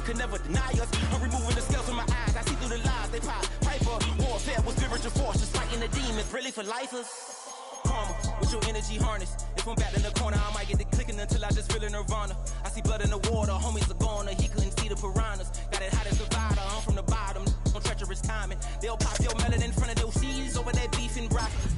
could never deny us. I'm removing the scales from my eyes. I see through the lies they pop. Piper, warfare with spiritual force, just fighting the demons, really for lifers. Karma, with your energy harness. If I'm back in the corner, I might get the clicking until I just feel a nirvana. I see blood in the water, homies are gone, he couldn't see the piranhas. Got it hot as a vider, I'm from the bottom, on treacherous timing. They'll pop your melon in front of those seas over that beef and broccoli.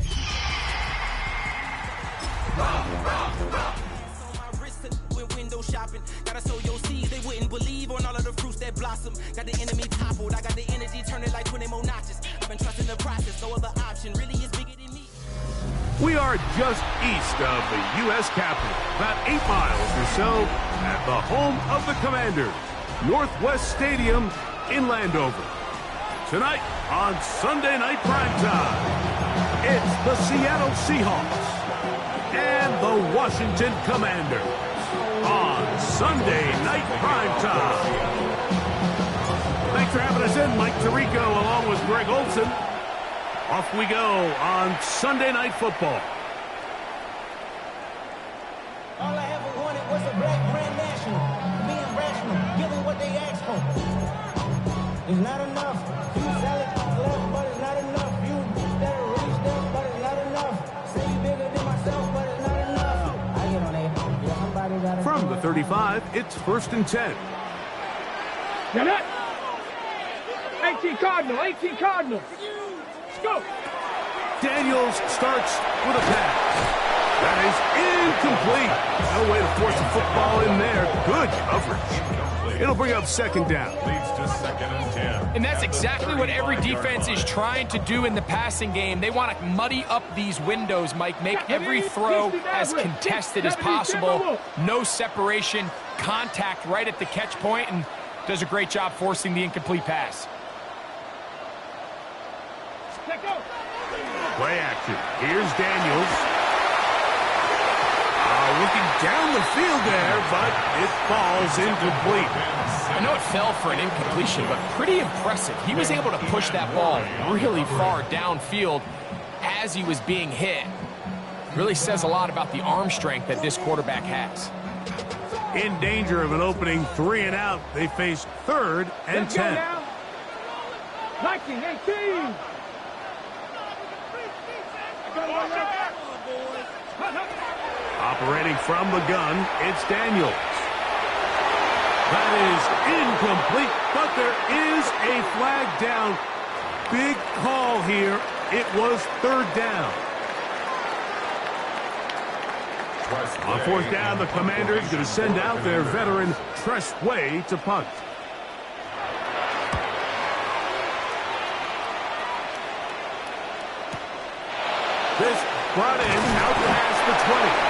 Window shopping, gotta sow your seeds. They wouldn't believe on all of the fruits that blossom. Got the enemy toppled, I got the energy turning like 20 more notches. I've been trusting the process, no other option really is bigger than me. We are just east of the U.S. Capitol, about 8 miles or so, at the home of the Commanders, Northwest Stadium in Landover. Tonight on Sunday Night Primetime, it's the Seattle Seahawks and the Washington Commanders on Sunday Night Primetime. Thanks for having us in, Mike Tirico, along with Greg Olson. Off we go on Sunday Night Football. All I ever wanted was a black Grand National, being rational, giving what they asked for. It's not enough. You sell it left, but it's not enough. You better reach them, but it's not enough. Say you bigger than myself, but it's not enough. I get on there. Yeah, somebody gotta From the 35, it's 1st and 10. Get it! 18 Cardinal, 18 Cardinal. Let's go. Daniels starts with a pass. That is incomplete. No way to force a football in there. Good coverage. It'll bring up 2nd down. Leads to 2nd and 10. And that's exactly what every defense is trying to do in the passing game. They want to muddy up these windows, Mike, make every throw as contested as possible. No separation, contact right at the catch point, and does a great job forcing the incomplete pass. Play action. Here's Daniels. Looking down the field there, but it falls incomplete. I know it fell for an incompletion, but pretty impressive. He was able to push that ball really far downfield as he was being hit. Really says a lot about the arm strength that this quarterback has. In danger of an opening 3 and out, they face 3rd and 10. 19, 18. Operating from the gun, it's Daniels. That is incomplete, but there is a flag down. Big call here. It was 3rd down. On 4th down, the Commanders going to send out their veteran Tress Way to punt. This brought in out past the 20.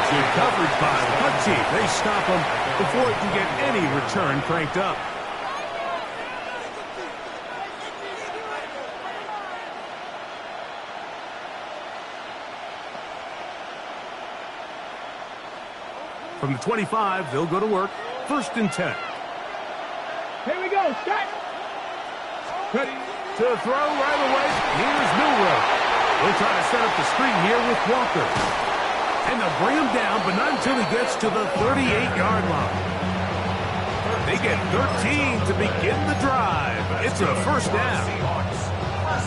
Good coverage by the punt team. They stop him before he can get any return cranked up. From the 25, they'll go to work. 1st and 10. Here we go. Set. Ready to throw right away. Here's Milrow. They'll try to set up the screen here with Walker. And they'll bring him down, but not until he gets to the 38-yard line. They get 13 to begin the drive. It's a 1st down.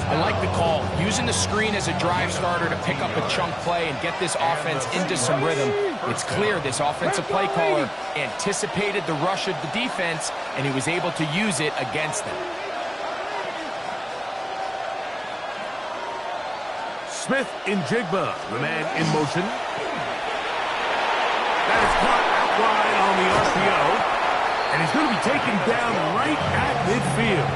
I like the call, using the screen as a drive starter to pick up a chunk play and get this offense into some rhythm. It's clear this offensive play caller anticipated the rush of the defense, and he was able to use it against them. Smith in Jigba, the man in motion. That is caught out wide on the RPO, and he's going to be taken down right at midfield.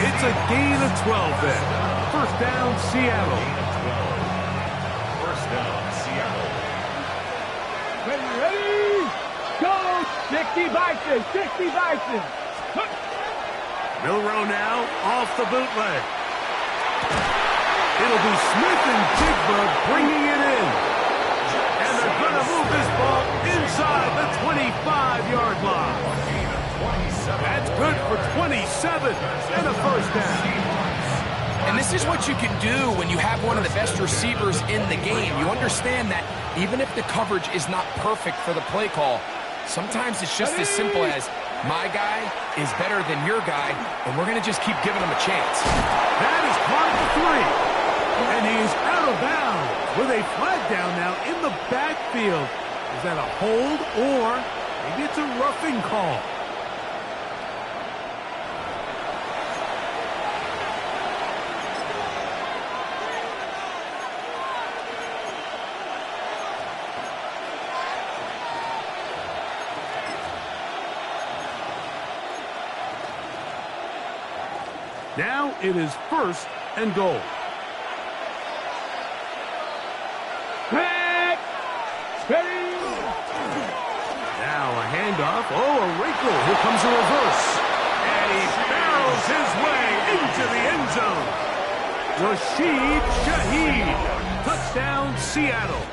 It's a gain of 12 then. 1st down, Seattle. 1st down, Seattle. Ready? Go! 60 Bison, 60 Bison. Milrow now off the bootleg. It'll be Smith and Jigba bringing it in. And they're going to move this ball inside the 25-yard line. That's good for 27 and a 1st down. And this is what you can do when you have one of the best receivers in the game. You understand that even if the coverage is not perfect for the play call, Sometimes it's just as simple as, my guy is better than your guy, and we're going to just keep giving him a chance. That is caught for 3. And he's out of bounds with a flag down now in the backfield. Is that a hold, or maybe it's a roughing call? Now it is 1st and goal. Back. Ready. Now a handoff. Oh, a wrinkle. Here comes a reverse. And he barrels his way into the end zone. Rashid Shaheed. Touchdown, Seattle.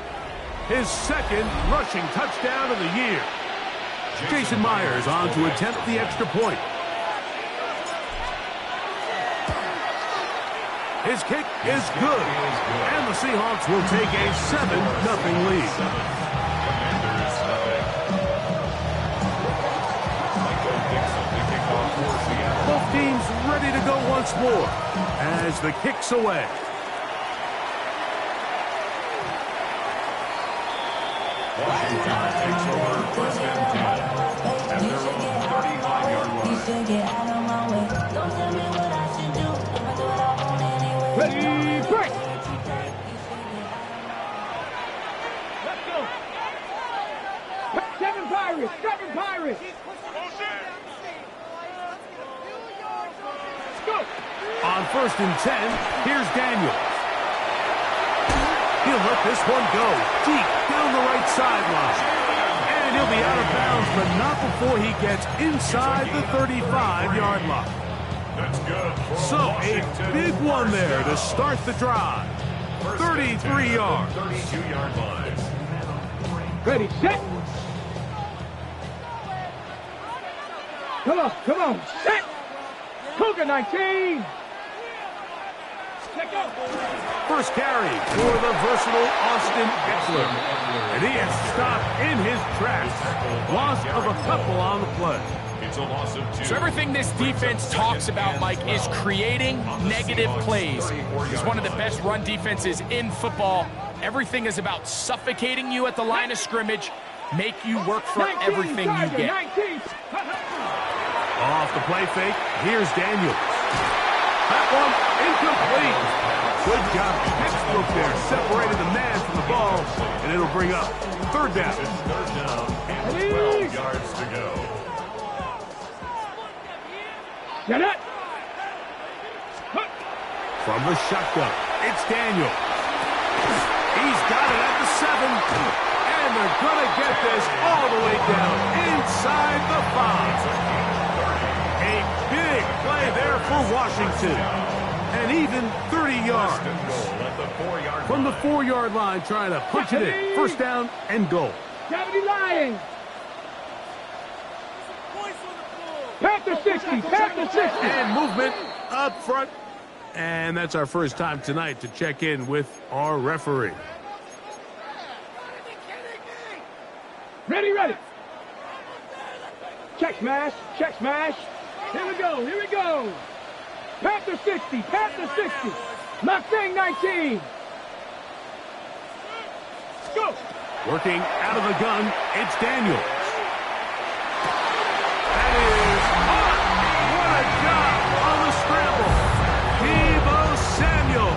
His 2nd rushing touchdown of the year. Jason Myers on to attempt the extra point. His kick is good. And the Seahawks will take a 7-0 lead. Both teams ready to go once more as the kick's away. Washington takes over 1st and 10 at their own 35-yard line. Ready, break. Let's go. 7 Pirates, 7 Pirates. Let's go. On 1st and 10, here's Daniels. He'll let this one go deep down the right sideline. And he'll be out of bounds, but not before he gets inside the 35-yard line. That's good. So a big one there to start the drive. 33 yards. 32-yard line. Ready, set. Come on, set. Cougar 19. Check out. First carry for the versatile Austin Eckler. And he is stopped in his tracks. Loss of a couple on the play. It's a loss of 2. So everything this defense talks about, Mike, is creating negative plays. It's one of the best run defenses in football. Everything is about suffocating you at the line of scrimmage, make you work for everything you get. Off the play fake, here's Daniels. That one incomplete. Good job, textbook there, separated the man from the ball, and it'll bring up 3rd down. It's 3rd down and 12 yards to go. Get it. From the shotgun, it's Daniels. He's got it at the 7, and they're going to get this all the way down inside the 5. A big play there for Washington, and even 30 yards. From the 4-yard line, trying to punch it in. 1st down and goal. Gravity Lions. Panther 60, Panther 60. And movement up front. And that's our first time tonight to check in with our referee. Ready, ready. Check smash, check smash. Here we go, here we go. Panther 60, Panther 60. Mustang 19. Let's go. Working out of the gun, it's Daniels. That is hot. What a job on the scramble. Deebo Samuel.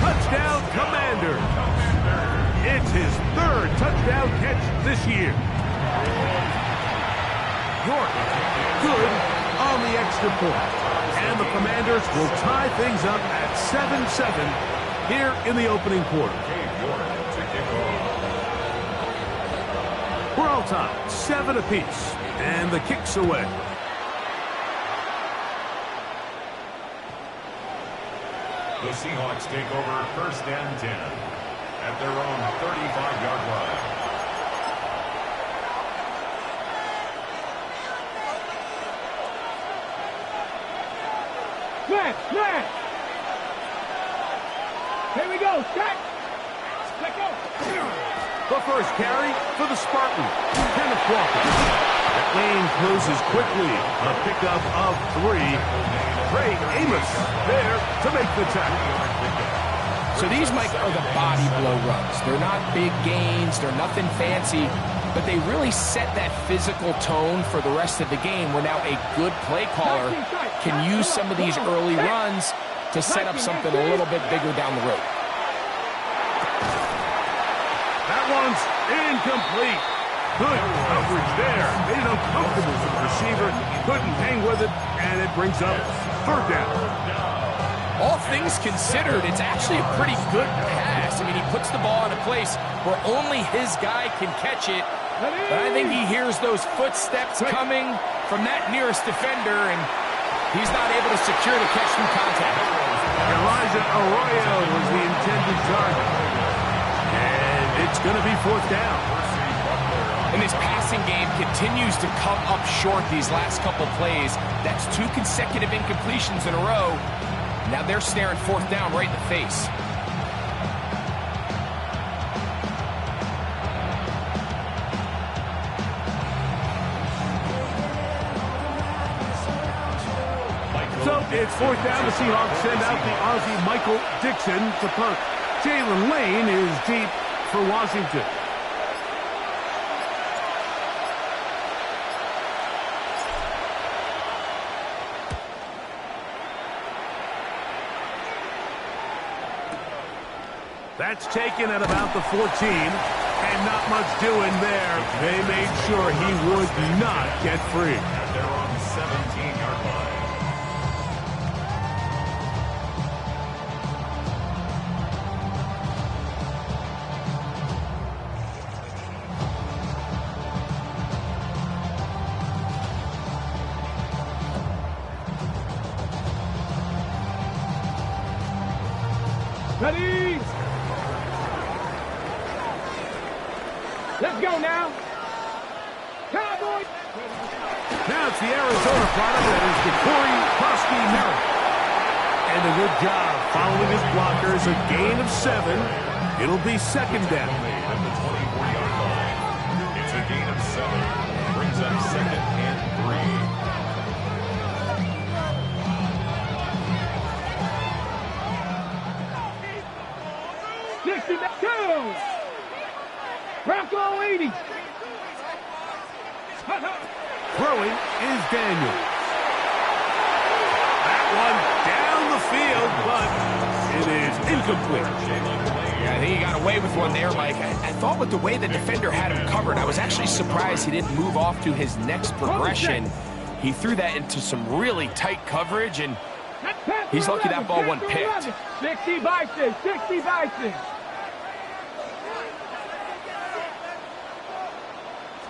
Touchdown, Commander. It's his 3rd touchdown catch this year. York, good on the extra point. And the Commanders will tie things up at 7-7 here in the opening quarter. We're all tied, 7 apiece, and the kick's away. The Seahawks take over 1st and 10 at their own 35-yard line. Smash, smash. Here we go, set. Let go. The first carry for the Spartans. Kenneth Walker. That lane closes quickly. A pickup of 3. Ray Amos there to make the tackle. So these, Mike, are the body blow runs. They're not big gains. They're nothing fancy. But they really set that physical tone for the rest of the game where now a good play caller can use some of these early runs to set up something a little bit bigger down the road. That one's incomplete. Good coverage there. Made it uncomfortable for the receiver. Couldn't hang with it, and it brings up 3rd down. All things considered, it's actually a pretty good pass. I mean, he puts the ball in a place where only his guy can catch it. But I think he hears those footsteps coming from that nearest defender, and he's not able to secure the catch through contact. Elijah Arroyo was the intended target. And it's going to be 4th down. And this passing game continues to come up short these last couple plays. That's 2 consecutive incompletions in a row. Now they're staring 4th down right in the face. So it's 4th down. The Seahawks send out the Aussie Michael Dixon to punt. Jalen Lane is deep for Washington. That's taken at about the 14, and not much doing there. They made sure he would not get free. They're on the 17-yard line. Ready? Let's go now. Cowboys. Now it's the Arizona product that is the Corey Krosky Merritt. And a good job following his blockers. A gain of 7. It'll be 2nd down. At the 24-yard line. It's a gain of 7. Brings up 2nd and 3. Bronco 80. Throwing is Daniels. That one down the field, but it is incomplete. Yeah, I think he got away with one there, Mike. I thought with the way the defender had him covered, I was actually surprised he didn't move off to his next progression. He threw that into some really tight coverage, and he's lucky that ball wasn't picked. 60 by 6, 60 by 6.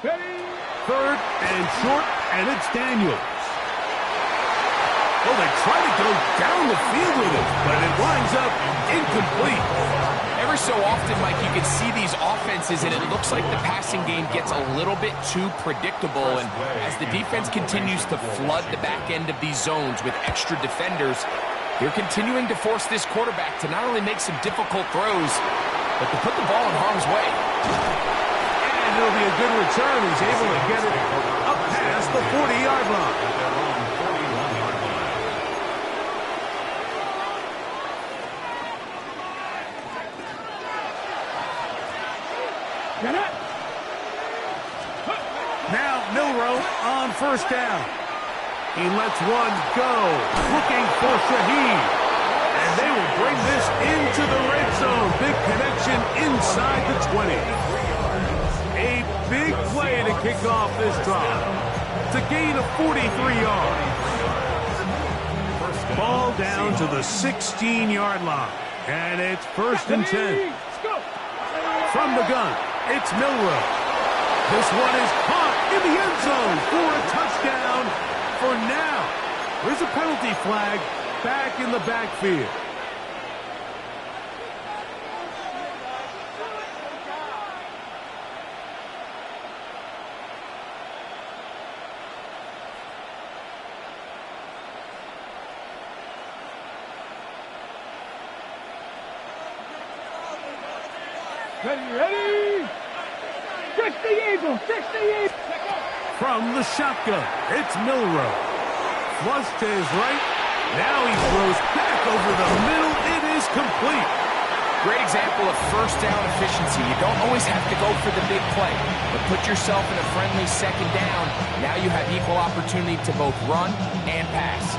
Ready? 3rd and short, and it's Daniels. Well, they try to go down the field with it, but it winds up incomplete. Every so often, Mike, you can see these offenses, and it looks like the passing game gets a little bit too predictable. And as the defense continues to flood the back end of these zones with extra defenders, they're continuing to force this quarterback to not only make some difficult throws, but to put the ball in harm's way. And it'll be a good return. He's able to get it up past the 40-yard line. Now Milroe on 1st down. He lets one go, looking for Shaheed. And they will bring this into the red zone. Big connection inside the 20. A big play to kick off this drive. It's a gain of 43 yards. Ball down to the 16-yard line. And it's 1st and 10. From the gun, it's Milroe. This one is caught in the end zone for a touchdown for now. There's a penalty flag back in the backfield. Ready, ready? Eagle, 60 Eagle. From the shotgun, it's Milrow. Flush to his right. Now he throws back over the middle. It is complete. Great example of first down efficiency. You don't always have to go for the big play, but put yourself in a friendly second down. Now you have equal opportunity to both run and pass.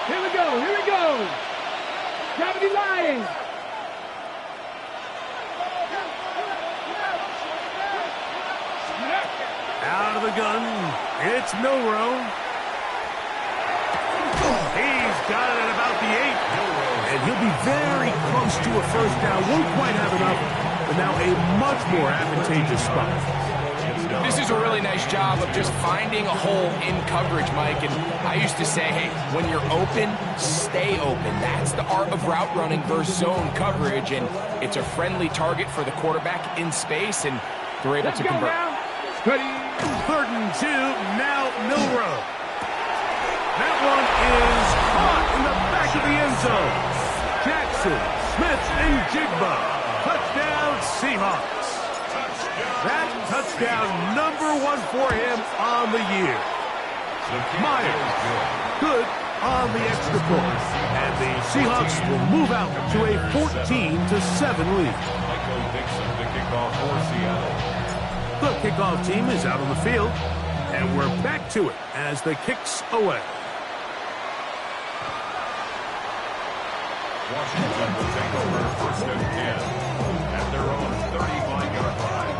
Here we go, here we go. Gravity Lions. Out of the gun, it's Milrow. He's got it at about the 8. And he'll be very close to a first down. Won't quite have enough, but now a much more advantageous spot. This is a really nice job of just finding a hole in coverage, Mike. And I used to say, hey, when you're open, stay open. That's the art of route running versus zone coverage. And it's a friendly target for the quarterback in space, and they're able to convert. 3rd and 2, now Milrow. That one is caught in the back of the end zone. Jackson, Smith, and Jigba. Touchdown, Seahawks. That touchdown number 1 for him on the year. Myers, good on the extra point. And the Seahawks will move out to a 14-7 lead. Michael Dixon, the kickoff for Seattle. The kickoff team is out on the field, and we're back to it as the kick's away. Washington will take over 1st and 10 at their own 35-yard line.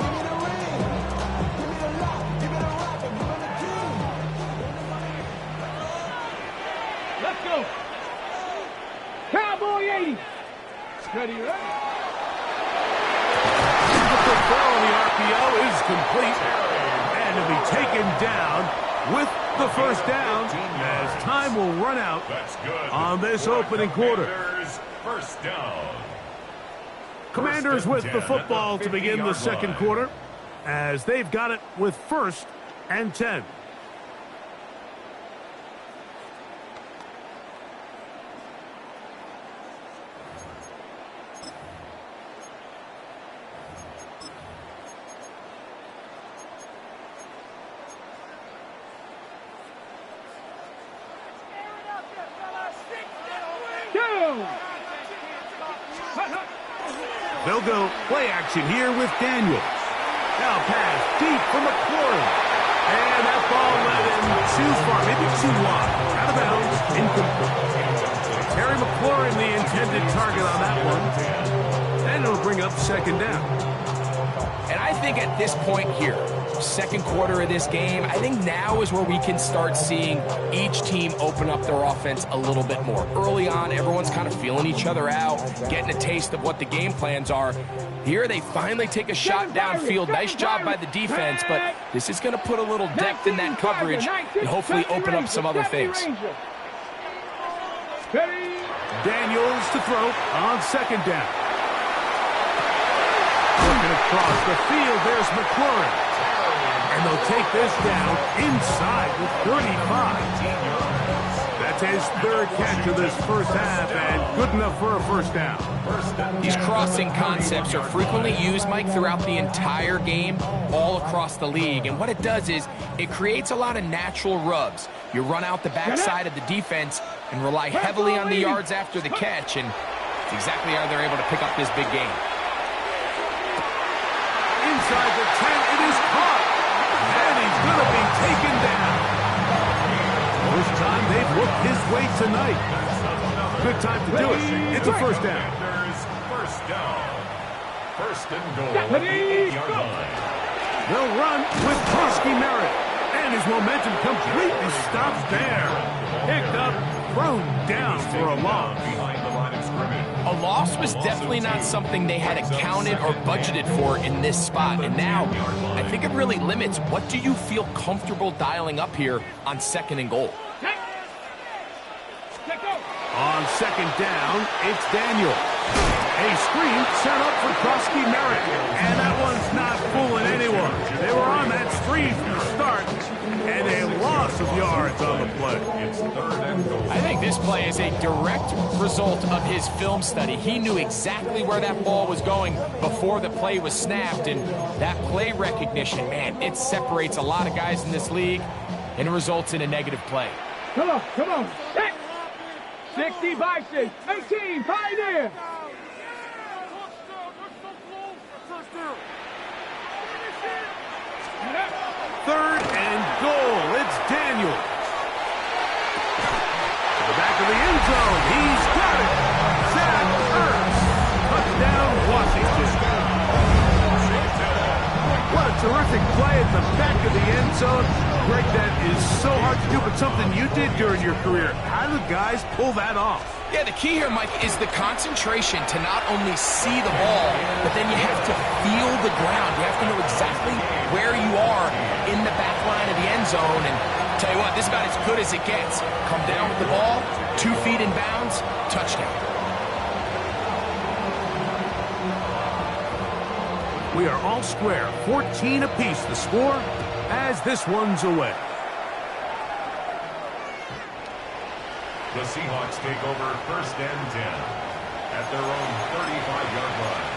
Let's go. Cowboy 80. Ready, ready. The throw on the RPO is complete, and to be taken down with the first down as time will run out on this opening quarter. First down. Commanders with the football to begin the second quarter as they've got it with 1st and 10. They'll go play action here with Daniels. Now pass deep for McLaurin. And that ball led him too far, maybe too wide. Out of bounds, incomplete. Terry McLaurin, the intended target on that one. And it'll bring up 2nd down. And I think at this point here, second quarter of this game, I think now is where we can start seeing each team open up their offense a little bit more. Early on, everyone's kind of feeling each other out, getting a taste of what the game plans are. Here they finally take a shot downfield. Nice job by the defense, but this is going to put a little depth in that coverage and hopefully open up some other things. Daniels to throw on 2nd down. Looking across the field, there's McLaurin. And they'll take this down inside the 35. That's his 3rd catch of this first half, and good enough for a first down. These crossing concepts are frequently used, Mike, throughout the entire game, all across the league. And what it does is it creates a lot of natural rubs. You run out the backside of the defense and rely heavily on the yards after the catch, and it's exactly how they're able to pick up this big game. Inside the 10, it is caught. And he's going to be taken down. First time they've looked his way tonight. Good time to do it. It's a first down. First down. 1st and goal at the 8-yard line. They'll run with Krosky Merritt. And his momentum completely stops there. Picked up, thrown down for a loss. Behind the line of scrimmage. A loss was definitely not something they had accounted or budgeted for in this spot. And now, I think it really limits what do you feel comfortable dialing up here on 2nd and goal. On 2nd down, it's Daniel. A screen set up for Krosky Merritt. And that one's not fooling anyone. They were on that screen from the start. And a loss of yards on the play. It's 3rd and goal. I think this this play is a direct result of his film study. He knew exactly where that ball was going before the play was snapped, and that play recognition, man, it separates a lot of guys in this league and results in a negative play. Come on, come on. 60 Bison, 18, Pioneer. Third and goal. It's Daniel. To the back of the end zone. He's got it. Zach Ertz. Touchdown, Washington. What a terrific play at the back of the end zone. Greg, that is so hard to do, but something you did during your career. How do guys pull that off? Yeah, the key here, Mike, is the concentration to not only see the ball, but then you have to feel the ground. You have to know exactly where you are in the back line of the end zone. And tell you what, this is about as good as it gets. Come down with the ball, 2 feet in bounds, touchdown. We are all square, 14 apiece the score as this one's away. The Seahawks take over first and 10 at their own 35-yard line.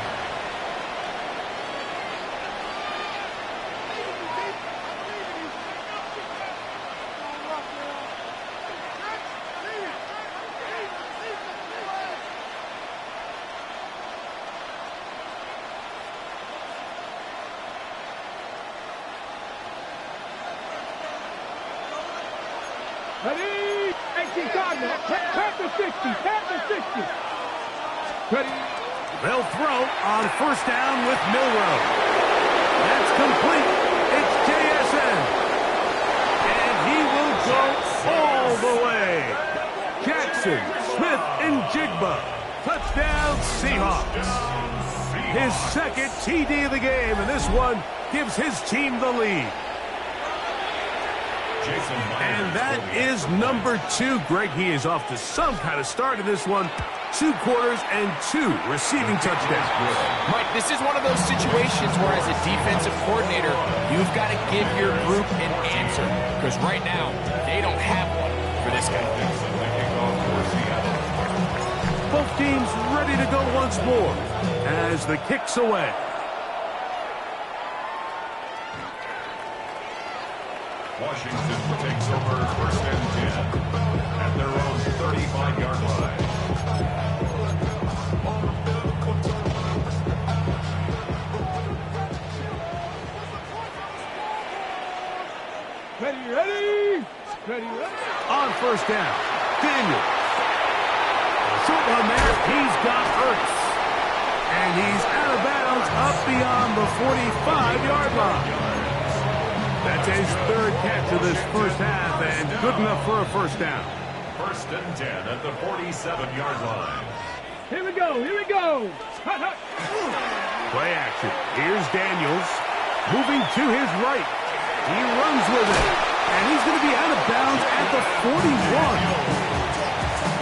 Ready? 18 Cardinal. Panther 60. Panther 60. Ready? They'll throw on first down with Milrow. That's complete. It's JSN. And he will go all the way. Jackson, Smith, and Jigba. Touchdown, Seahawks. His second TD of the game, and this one gives his team the lead. And that is number 2. Greg, he is off to some kind of start in this one. 2 quarters and 2 receiving touchdowns. Mike, this is one of those situations where as a defensive coordinator, you've got to give your group an answer. Because right now, they don't have one for this guy. Both teams ready to go once more as the kick's away. Washington takes over first and 10 at their own 35-yard line. Ready, ready. Ready, ready. On first down, Daniel. Short one there, he's got Ertz. And he's out of bounds up beyond the 45-yard line. That's his 3rd catch of this first half, and good enough for a first down. First and 10 at the 47-yard line. Here we go, here we go. Hut, hut. Play action. Here's Daniels. Moving to his right. He runs with it. And he's going to be out of bounds at the 41.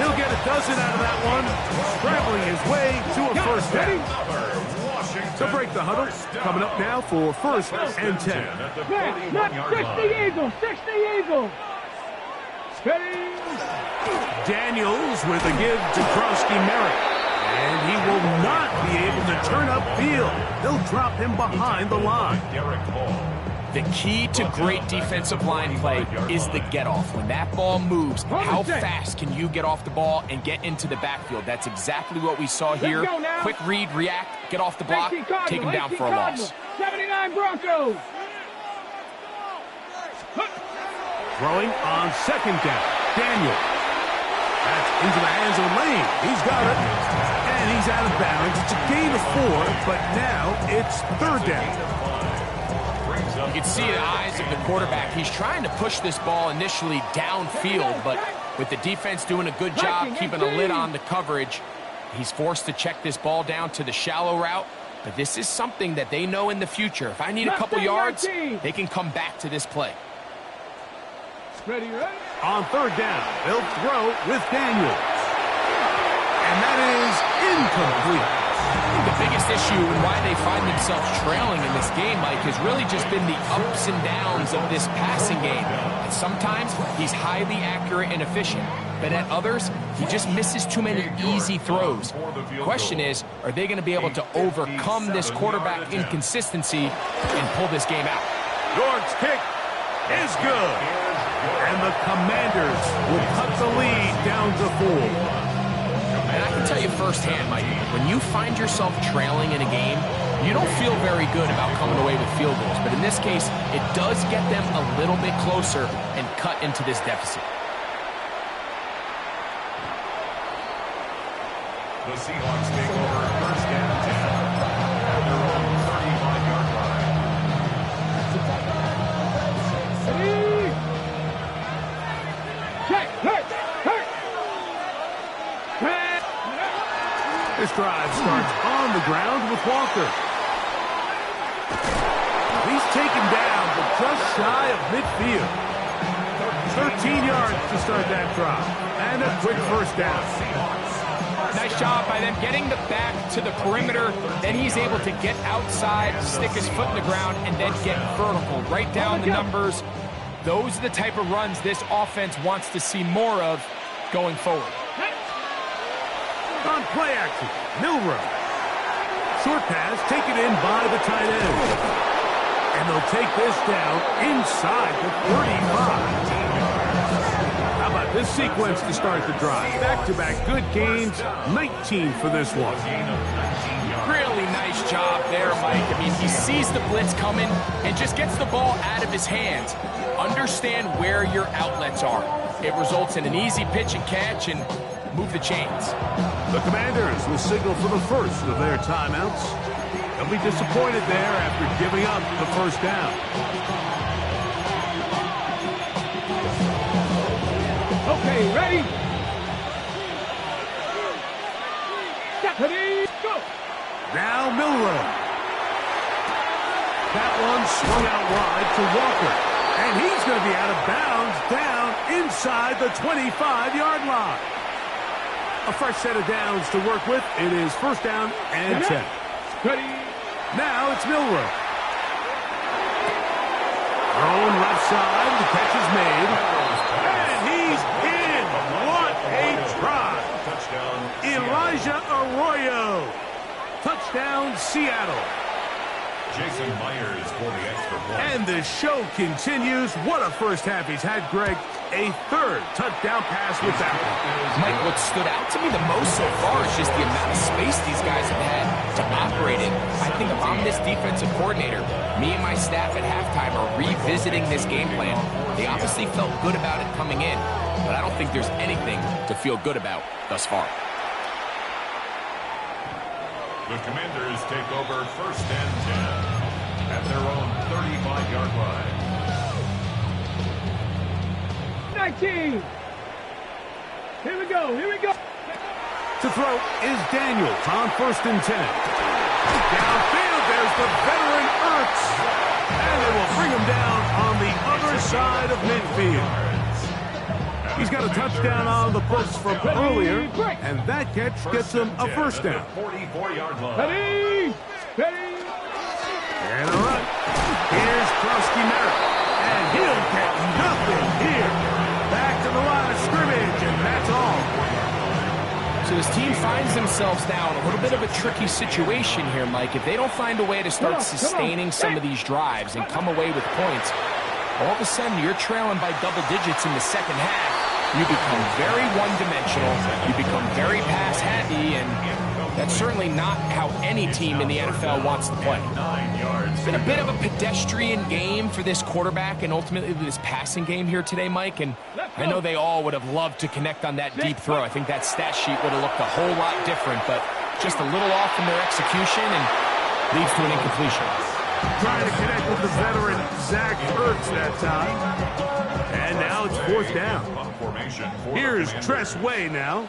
He'll get a dozen out of that one. Scrambling his way to a first down. To break the huddle, coming up now for first and 10. Not 60 Eagles, 60 Eagles. Ready? Daniels with a give to Krosky Merritt. And he will not be able to turn upfield. They'll drop him behind the line. The key to great defensive line play is the get-off. When that ball moves, how fast can you get off the ball and get into the backfield? That's exactly what we saw here. Quick read, react, get off the block, take him down for a loss. 79 Broncos. Throwing on second down. Daniel. That's into the hands of Lane. He's got it. And he's out of bounds. It's a gain of 4, but now it's 3rd down. You can see the eyes of the quarterback. He's trying to push this ball initially downfield, but with the defense doing a good job keeping a lid on the coverage, he's forced to check this ball down to the shallow route. But this is something that they know in the future. If I need a couple yards, they can come back to this play. Ready, ready. On 3rd down, they'll throw with Daniels. And that is incomplete. the biggest issue and why they find themselves trailing in this game, Mike, has really just been the ups and downs of this passing game. And sometimes he's highly accurate and efficient, but at others, he just misses too many easy throws. The question is, are they going to be able to overcome this quarterback inconsistency and pull this game out? York's kick is good. And the Commanders will cut the lead down to 4. And I can tell you firsthand, Mike, when you find yourself trailing in a game, you don't feel very good about coming away with field goals. But in this case, it does get them a little bit closer and cut into this deficit. The Seahawks take over first and 10 at their own 35-yard line. This drive starts on the ground with Walker. He's taken down, but just shy of midfield. 13 yards to start that drive. And a quick first down. Nice job by them getting the back to the perimeter. Then he's able to get outside, stick his foot in the ground, and then get vertical. Right down the numbers. Those are the type of runs this offense wants to see more of going forward. On play action, Milroe. Short pass taken in by the tight end. And they'll take this down inside the 35. How about this sequence to start the drive? Back-to-back good gains, 19 for this one. Really nice job there, Mike. I mean, he sees the blitz coming and just gets the ball out of his hands. Understand where your outlets are. It results in an easy pitch and catch and move the chains. The Commanders will signal for the first of their timeouts. They'll be disappointed there after giving up the first down. Okay, ready? Ready, go! Now Milroe. That one swung out wide to Walker. And he's going to be out of bounds down inside the 25-yard line. A fresh set of downs to work with. It is first down and 10. Ready? Now it's Milroe. Thrown left side. The catch is made. And he's in. What a try. Touchdown. Elijah Arroyo. Touchdown, Seattle. Jason Myers for the extra point. And the show continues. What a first half he's had, Greg. A third touchdown pass with that one. Mike, what stood out to me the most so far is just the amount of space these guys have had to operate in. I think if I'm this defensive coordinator, me and my staff at halftime are revisiting this game plan. They obviously felt good about it coming in, but I don't think there's anything to feel good about thus far. The Commanders take over first and 10 at their own 35-yard line. 19. Here we go, here we go. To throw is Daniels on first and 10. Downfield, there's the veteran Ertz. And they will bring him down on the other side of midfield. He's got a touchdown on the books from earlier, and that catch gets him a first down. 44-yard line. Ready, ready. And a run. Here's Krusty Merritt, and he'll get nothing here. Back to the line of scrimmage, and that's all. So this team finds themselves now in a little bit of a tricky situation here, Mike. If they don't find a way to start sustaining some of these drives and come away with points, all of a sudden you're trailing by double digits in the second half. You become very one-dimensional, you become very pass-happy, and that's certainly not how any team in the NFL wants to play. It's been a bit of a pedestrian game for this quarterback and ultimately this passing game here today, Mike, and I know they all would have loved to connect on that deep throw. I think that stat sheet would have looked a whole lot different, but just a little off in their execution and leads to an incompletion. Trying to connect with the veteran Zach Ertz that time. And now it's fourth down. Here's Tress Way now,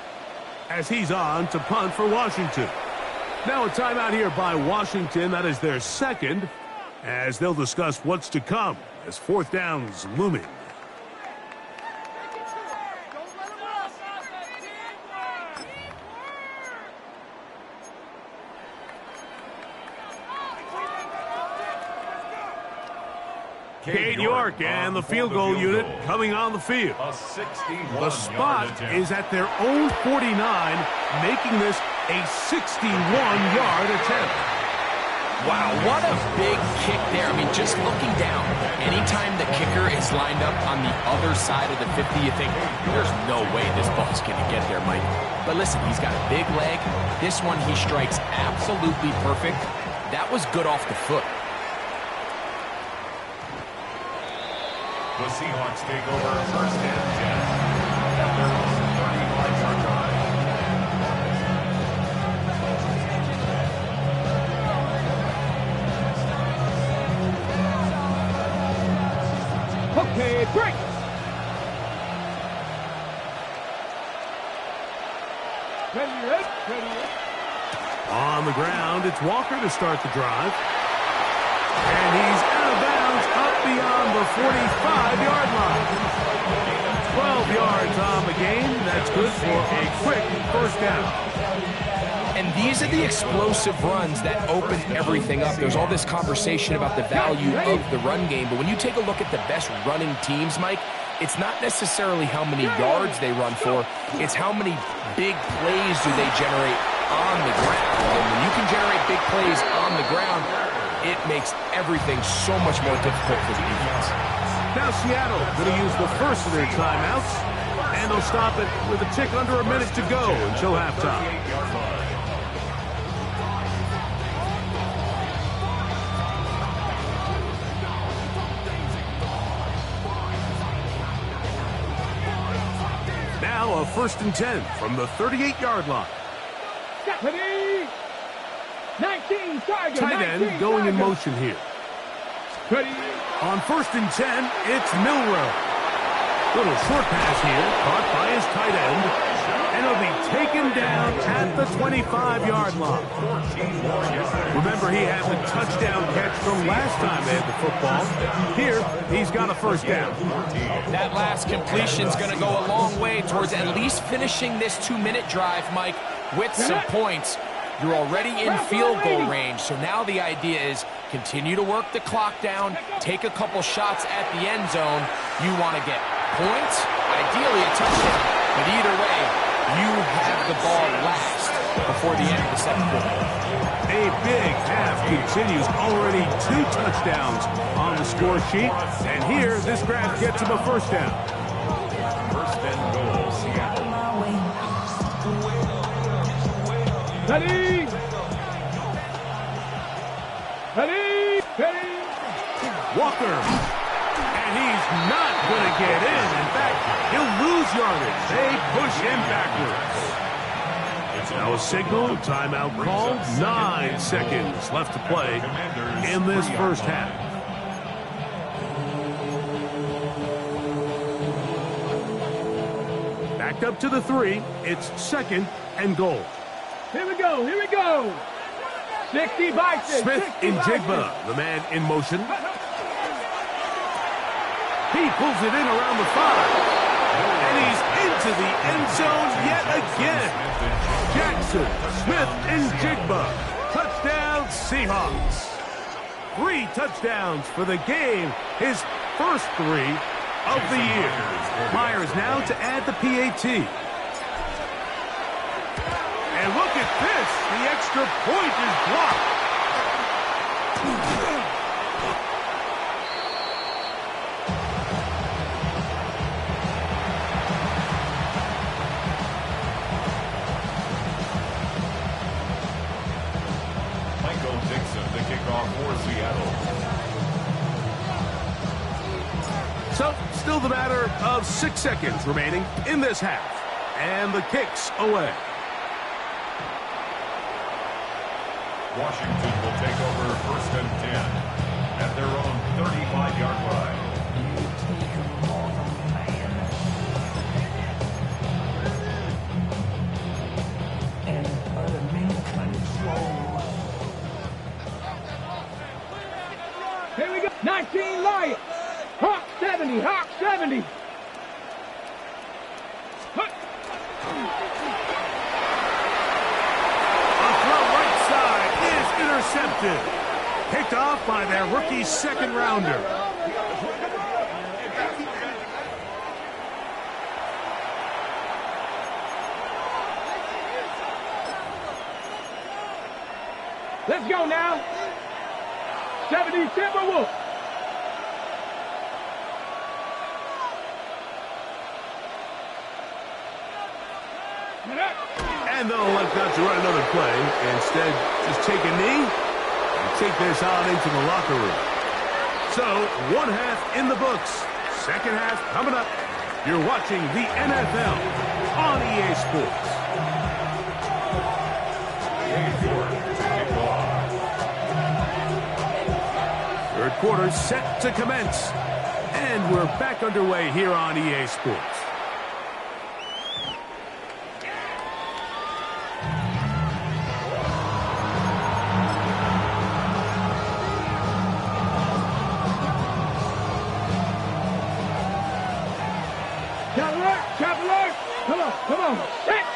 as he's on to punt for Washington. Now a timeout here by Washington. That is their second, as they'll discuss what's to come as fourth down's looming. Cade York and the field goal unit coming on the field. The spot is at their own 49, making this a 61-yard attempt. Wow, what a big kick there. I mean, just looking down, anytime the kicker is lined up on the other side of the 50, you think, there's no way this ball's going to get there, Mike. But listen, he's got a big leg. This one he strikes absolutely perfect. That was good off the foot. The Seahawks take over first and 10 at their own 35-yard line. Okay, break. Ready. On the ground, it's Walker to start the drive. And he's out of bounds up beyond the 45-yard line. 12 yards on the game. That's good for a quick first down. And these are the explosive runs that open everything up. There's all this conversation about the value of the run game, but when you take a look at the best running teams, Mike, it's not necessarily how many yards they run for, it's how many big plays do they generate on the ground. And when you can generate big plays on the ground, it makes everything so much more difficult for the defense. Now Seattle going to use the first of their timeouts, and they'll stop it with a tick under a minute to go until halftime. Now a first and 10 from the 38-yard line. 19 target. Tight end going in motion here. Ready. On first and 10, it's Milrow. Little short pass here, caught by his tight end, and it'll be taken down at the 25-yard line. Remember, he had the touchdown catch from last time they had the football. Here, he's got a first down. That last completion's going to go a long way towards at least finishing this 2-minute drive, Mike, with some points. You're already in field goal range, so now the idea is continue to work the clock down, take a couple shots at the end zone. You want to get points, ideally a touchdown, but either way, you have the ball last before the end of the second quarter. A big half continues, already 2 touchdowns on the score sheet, and here this grab gets him a first down. First and goal, Seattle. Ready. Walker, and he's not going to get in. In fact, he'll lose yardage. They push him backwards. Now a signal, timeout called. 9 seconds left to play in this first half. Backed up to the 3. It's second and goal. Here we go. 60 Bison. Smith in Jigba, the man in motion. He pulls it in around the 5. And he's into the end zone yet again. Jackson, Smith, and Jigba. Touchdown, Seahawks. 3 touchdowns for the game. His first 3 of the year. Myers now to add the PAT. And look at this. The extra point is blocked. Michael Dixon, the kickoff for Seattle. So, still the matter of 6 seconds remaining in this half. And the kick's away. Washington will take over first and 10 at their own 35-yard line. Here we go. 19 Lions. Hawk 70. Hawk 70. Intercepted. Picked off by their rookie second rounder. Let's go now. 70 Timberwolves. And they'll elect not to run another play. Instead, just take a knee and take this on into the locker room. So, one half in the books. Second half coming up. You're watching the NFL on EA Sports. Third quarter set to commence. And we're back underway here on EA Sports. Come on. Set.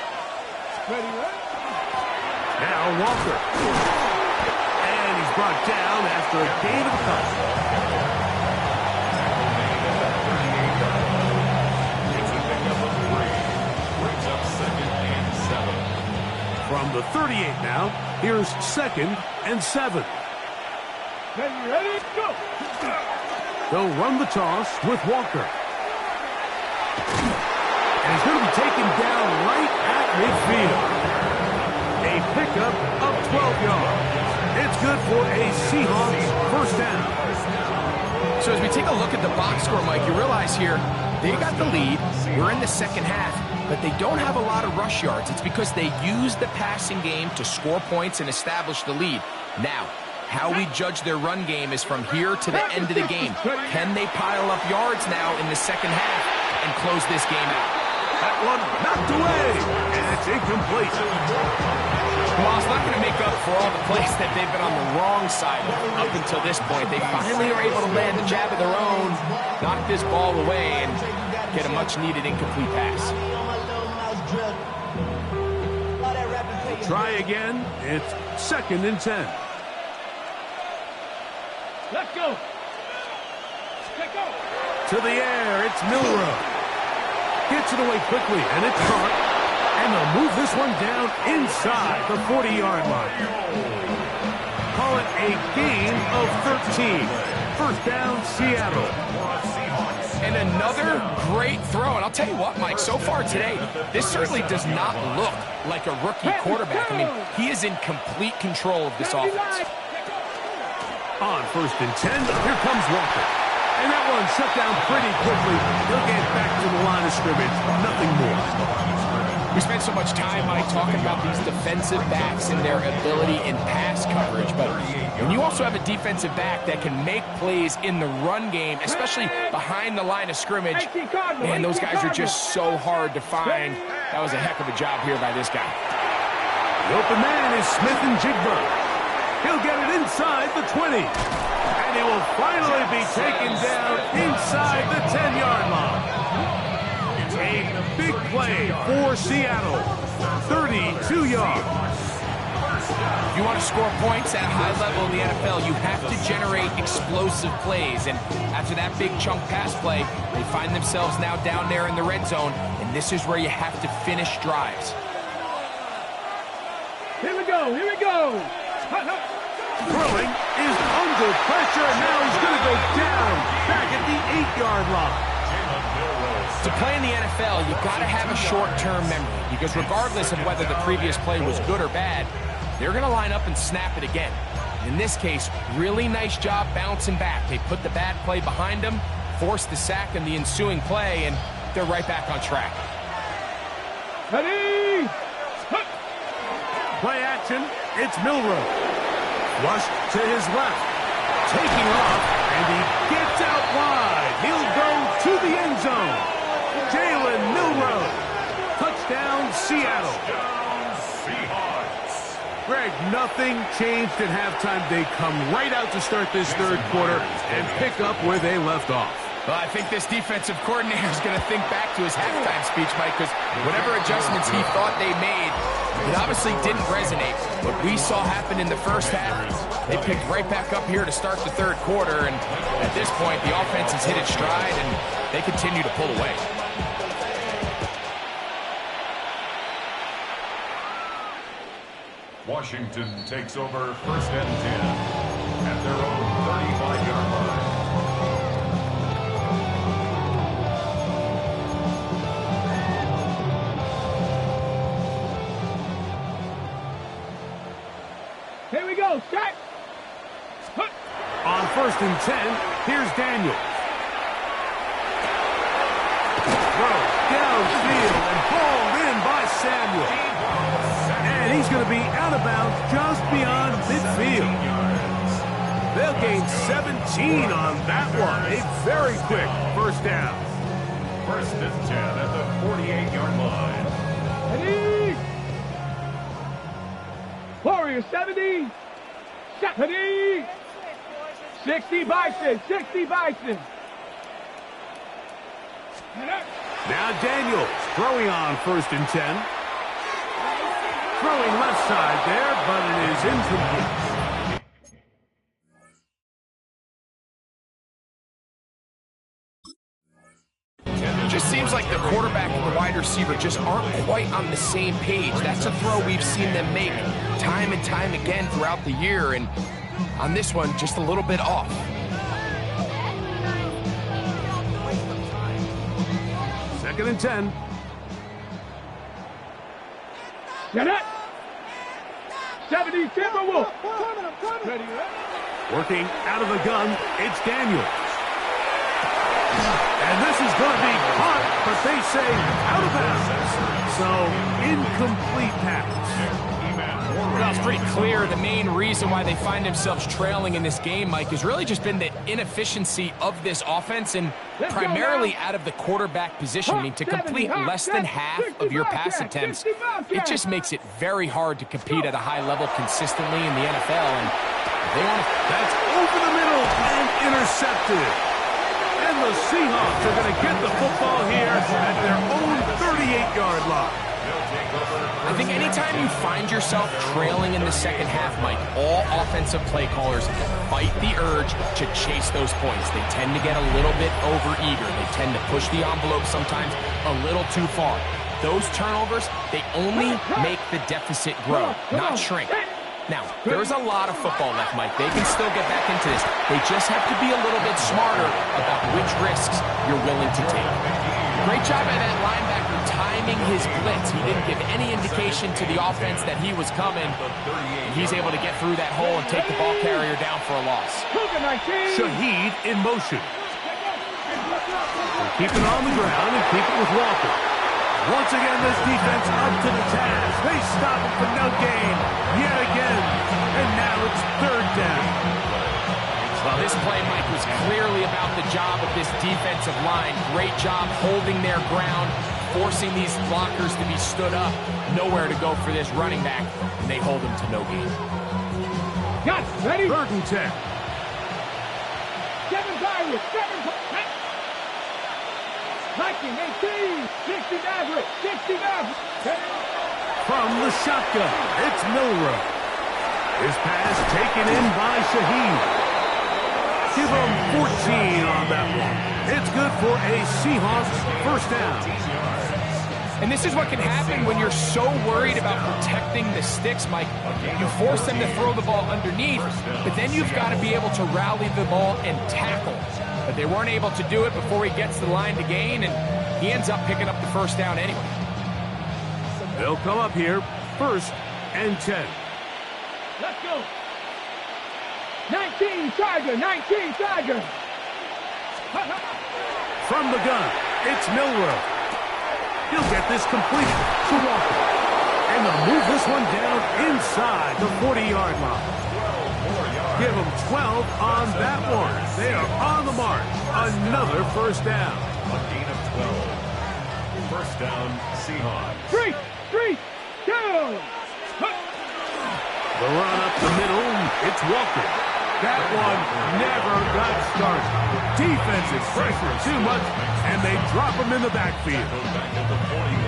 Ready, right? Now Walker. And he's brought down after a gain of a couple. It's a pickup of 3. Brings up 2nd and 7. From the 38 now, here's 2nd and 7. Ready, go. They'll run the toss with Walker. And he's going to be taken down right at midfield. A pickup of 12 yards. It's good for a Seahawks first down. So as we take a look at the box score, Mike, you realize here, they got the lead. We're in the second half, but they don't have a lot of rush yards. It's because they use the passing game to score points and establish the lead. Now, how we judge their run game is from here to the end of the game. Can they pile up yards now in the second half and close this game out? That one knocked away, and it's incomplete. Well, it's not going to make up for all the plays that they've been on the wrong side up until this point. They finally are able to land a jab of their own, knock this ball away, and get a much-needed incomplete pass. Try again. It's 2nd and 10. Let's go. Let's go. To the air, it's Milroe. Gets it away quickly, and it's caught. And they'll move this one down inside the 40-yard line. Call it a gain of 13. First down, Seattle. And another great throw. And I'll tell you what, Mike, so far today, this certainly does not look like a rookie quarterback. I mean, he is in complete control of this offense. On 1st and 10, here comes Walker. And that one shut down pretty quickly. He'll get back to the line of scrimmage. Nothing more. We spent so much time, Mike, talking about these defensive backs and their ability in pass coverage. But when you also have a defensive back that can make plays in the run game, especially behind the line of scrimmage, man, those guys are just so hard to find. That was a heck of a job here by this guy. The open man is Smith and Jigba. He'll get it inside the 20. And he will finally be taken down inside the 10-yard line. A big play for Seattle. 32 yards. If you want to score points at a high level in the NFL, you have to generate explosive plays. And after that big chunk pass play, they find themselves now down there in the red zone. And this is where you have to finish drives. Here we go. Here we go. Throwing is under pressure, and now he's going to go down back at the 8-yard line. To play in the NFL, you've got to have a short-term memory, because regardless of whether the previous play was good or bad, they're going to line up and snap it again. In this case, really nice job bouncing back. They put the bad play behind them, forced the sack in the ensuing play, and they're right back on track. Ready? Play action, it's Milroe. Rushed to his left, taking off, and he gets out wide. He'll go to the end zone. Jalen Milroe. Touchdown, Seattle. Greg, nothing changed at halftime. They come right out to start this third quarter and pick up where they left off. Well, I think this defensive coordinator is going to think back to his halftime speech, Mike, because whatever adjustments he thought they made, it obviously didn't resonate. What we saw happen in the first half, they picked right back up here to start the third quarter, and at this point, the offense has hit its stride, and they continue to pull away. Washington takes over 1st and 10 at their own 35-yard line. Here we go, set. On 1st and 10, here's Daniels. Throw downfield and hauled in by Samuel. And he's going to be out of bounds just beyond midfield. They'll gain 17 on that one. A very quick first down. 1st and 10 at the 48-yard line. Ready? Warrior 70. 70. 60 Bison. 60 Bison. Now Daniels throwing on 1st and 10. Throwing left side there, but it is incomplete. It just seems like the quarterback and the wide receiver just aren't quite on the same page. That's a throw we've seen them make time and time again throughout the year, and on this one, just a little bit off. Second and 10. Get it. 70 Timberwolf. Working out of the gun, it's Daniels. And this is going to be caught, but they say out of bounds. So, incomplete pass. Well, it's pretty clear the main reason why they find themselves trailing in this game, Mike, has really just been the inefficiency of this offense and primarily out of the quarterback position. I mean, to complete less than half of your pass attempts, it just makes it very hard to compete at a high level consistently in the NFL. And they want to... That's over the middle and intercepted. And the Seahawks are going to get the football here at their own 38-yard line. I think anytime you find yourself trailing in the second half, Mike, all offensive play callers fight the urge to chase those points. They tend to get a little bit overeager. They tend to push the envelope sometimes a little too far. Those turnovers, they only make the deficit grow, not shrink. Now, there's a lot of football left, Mike. They can still get back into this. They just have to be a little bit smarter about which risks you're willing to take. Great job by that linebacker timing his blitz. He didn't give any indication to the offense that he was coming. And he's able to get through that hole and take the ball carrier down for a loss. Shaheed in motion. Keep it on the ground and keep it with Walker. Once again, this defense up to the task. They stop it for no gain yet again. And now it's 3rd down. Well, this play, Mike, was clearly about the job of this defensive line. Great job holding their ground, forcing these blockers to be stood up. Nowhere to go for this running back, and they hold him to no gain. Got ready. 3rd and 10. 7 Pirates. 7 Viking 18. 60 Maverick. 60 Maverick. From the shotgun, it's Milrow. His pass taken in by Shaheed. Give him 14 on that one. It's good for a Seahawks 1st down. And this is what can happen when you're so worried about protecting the sticks, Mike. You force them to throw the ball underneath, but then you've got to be able to rally the ball and tackle. But they weren't able to do it before he gets the line to gain, and he ends up picking up the 1st down anyway. They'll come up here 1st and 10. Let's go. 19 Tiger. 19 Tiger. From the gun, it's Milrow. He'll get this completed to Walker. And they'll move this one down inside the 40-yard line. Give them 12 on that one. They are on the march. Another 1st down. A gain of 12. 1st down, Seahawks. 3, 2. The run up the middle, it's Walker. That one never got started. Defensive pressure too much, and they drop him in the backfield.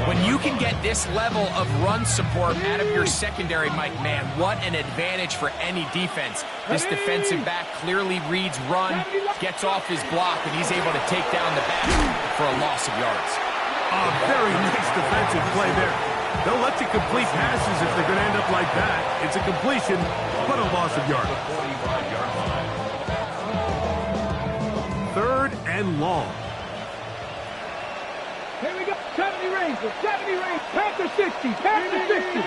When you can get this level of run support out of your secondary, Mike, man, what an advantage for any defense. This defensive back clearly reads run, gets off his block, and he's able to take down the back for a loss of yards. A very nice defensive play there. They'll let you complete passes if they're going to end up like that. It's a completion, but a loss of yardage. 45-yard line. 3rd and long. Here we go. 70 Rangers. 70 Rangers. Panther 60. Panther 60.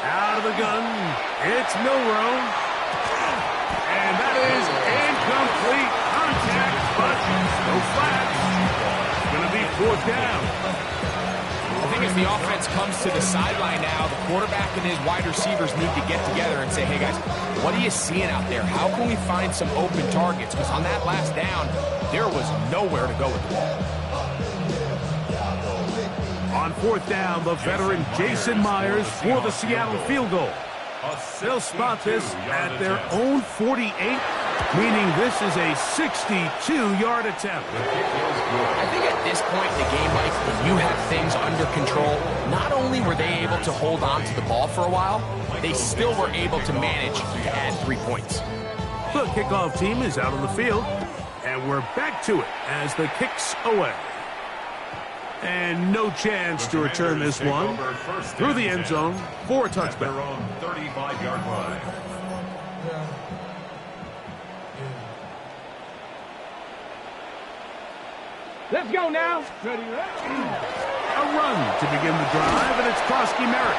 Out of the gun. It's Milrow. And that is incomplete contact, but no flags. It's going to be 4th down. I think as the offense comes to the sideline now, the quarterback and his wide receivers need to get together and say, hey guys, what are you seeing out there? How can we find some open targets? Because on that last down, there was nowhere to go with the ball. On 4th down, the veteran Jason Myers for the Seattle field goal. They'll spot this at their own 48, meaning this is a 62-yard attempt. I think at this point in the game, Mike, when you have things under control, not only were they able to hold on to the ball for a while, they still were able to manage to add 3 points. The kickoff team is out on the field, and we're back to it as the kick's away. And no chance to return this one through the end zone for a touchback. Their own 35-yard line. Let's go now. Ready, A run to begin the drive, and it's Krosky Merritt.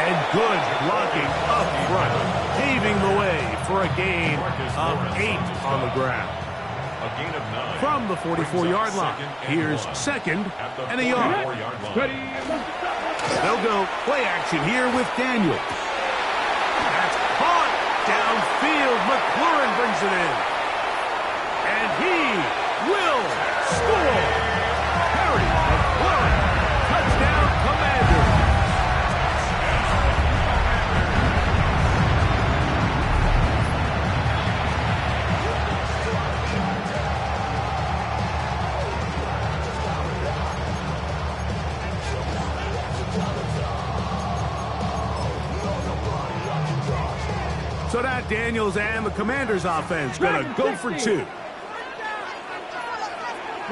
And good blocking up front, paving the way for a gain of 8 on the ground. A gain of 9. From the 44-yard line, here's 2nd and a yard. ready. They'll go play action here with Daniel. That's caught downfield. McLaurin brings it in. And he will score. Harry McLaurin, touchdown Commander. So that Daniels and the Commanders offense going to go for 2. The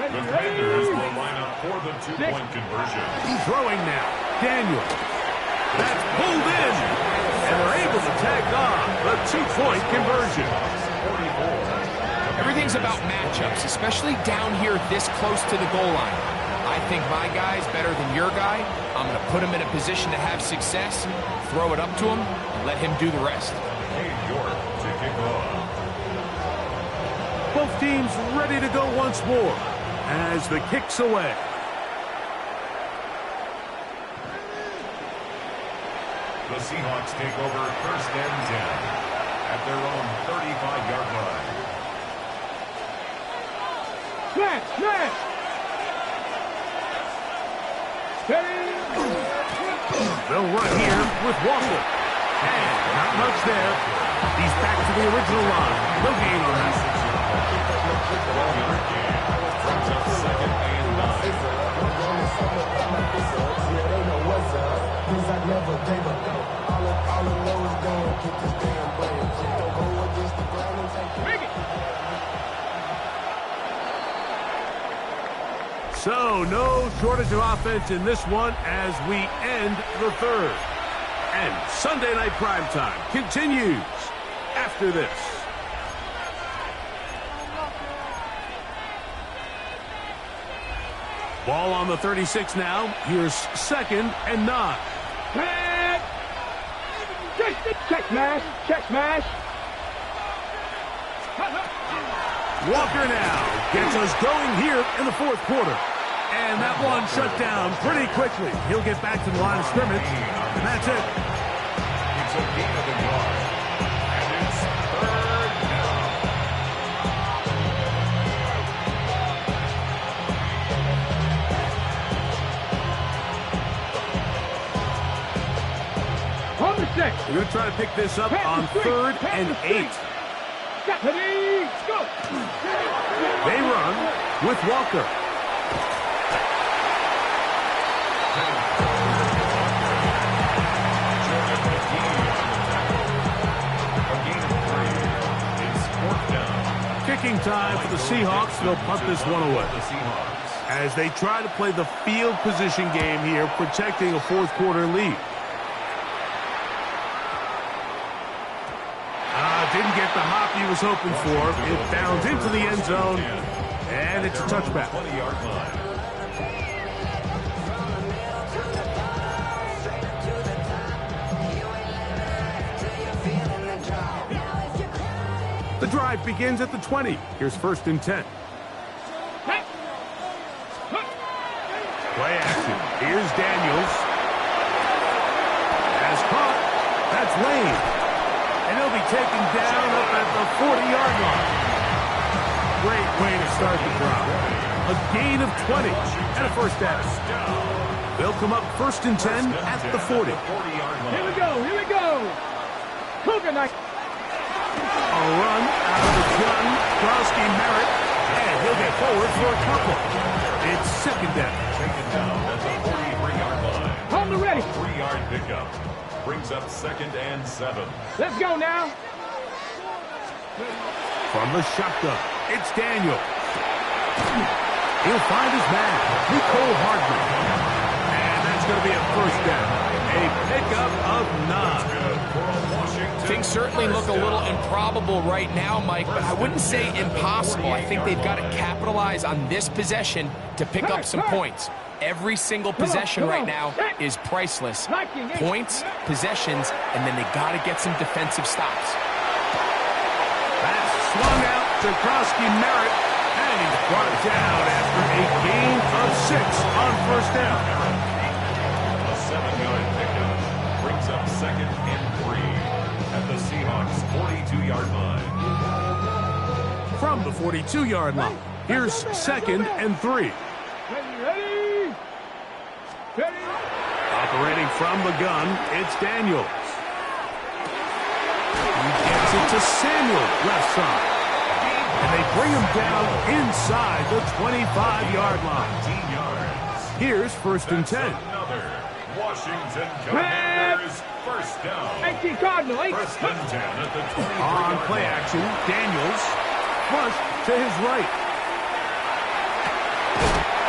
Commanders will line up for the 2-point conversion. Throwing now. Daniels. That's pulled in. And they're able to tack on the 2-point conversion. 44. Everything's about matchups, especially down here this close to the goal line. I think my guy's better than your guy. I'm going to put him in a position to have success, throw it up to him, and let him do the rest. York to kick off. Both teams ready to go once more as the kick's away. The Seahawks take over 1st and 10 at their own 35-yard line. Smash, smash. They'll run here with Walker. And not much there. He's back to the original line. No gain on that. 12-yard gain. Brings up 2nd and 9. So no shortage of offense in this one as we end the 3rd. And Sunday Night Primetime continues after this. Ball on the 36 now. Here's 2nd and 9. Check smash. Check smash. Walker now gets us going here in the 4th quarter. And that one shut down pretty quickly. He'll get back to the line of scrimmage, and that's it. It's a gain of a yard. And it's 3rd down. On the 6. We're going to try to pick this up on 3rd and 8. Ready, go. They run with Walker. Kicking time for the Seahawks. They'll punt this one away. The Seahawks. As they try to play the field position game here, protecting a fourth quarter lead. Didn't get the hop he was hoping for. It bounds into the end zone, and it's a touchback. 20-yard line. The drive begins at the 20. Here's 1st and 10. Play action. Here's Daniels. Has caught. That's Lane. And he'll be taken down up at the 40-yard line. Great way to start the drive. A gain of 20 and a first down. They'll come up 1st and 10 at the 40. Here we go. Here we go. Cougar night. A run out of the gun. Krosky Merritt. And he'll get forward for a couple. It's 2nd down. Taken down at the 43-yard line. Hold the ready. 3-yard pickup. Brings up 2nd and 7. Let's go now. From the shotgun, it's Daniel. He'll find his man, Nicole Hardman. And that's going to be a first down. A pickup of 9. Things certainly look a little improbable right now, Mike, but I wouldn't say impossible. I think they've got to capitalize on this possession to pick up some points. Every single possession right now is priceless. Points, possessions, and then they got to get some defensive stops. That's swung out to Krosky Merritt, and he's brought down after a gain of 6 on 1st down. A 7-yard pickup brings up 2nd and 3 at the Seahawks 42-yard line. From the 42-yard line, here's 2nd and 3. Operating from the gun, it's Daniels. He gets it to Samuel, left side. And they bring him down inside the 25-yard line. 19 yards. Here's 1st and 10. Another Washington Commanders first down. 18 Cardinal. 1st and 10 at the 23. On play action, Daniels flush to his right.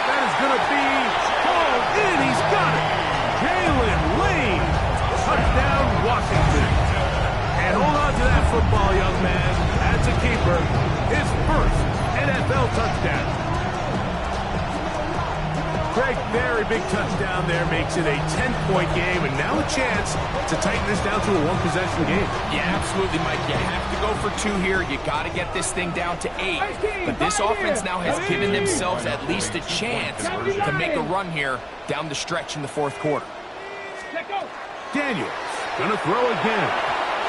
That is going to be called in. He's got it. Jalen Lane. Touchdown, Washington. And hold on to that football, young man. That's a keeper. His first NFL touchdown. Craig, very big touchdown there. Makes it a 10-point game, and now a chance to tighten this down to a one-possession game. Yeah, absolutely, Mike. You have to go for 2 here. You got to get this thing down to 8. But this offense now has given themselves at least a chance to make a run here down the stretch in the 4th quarter. Daniels gonna throw again.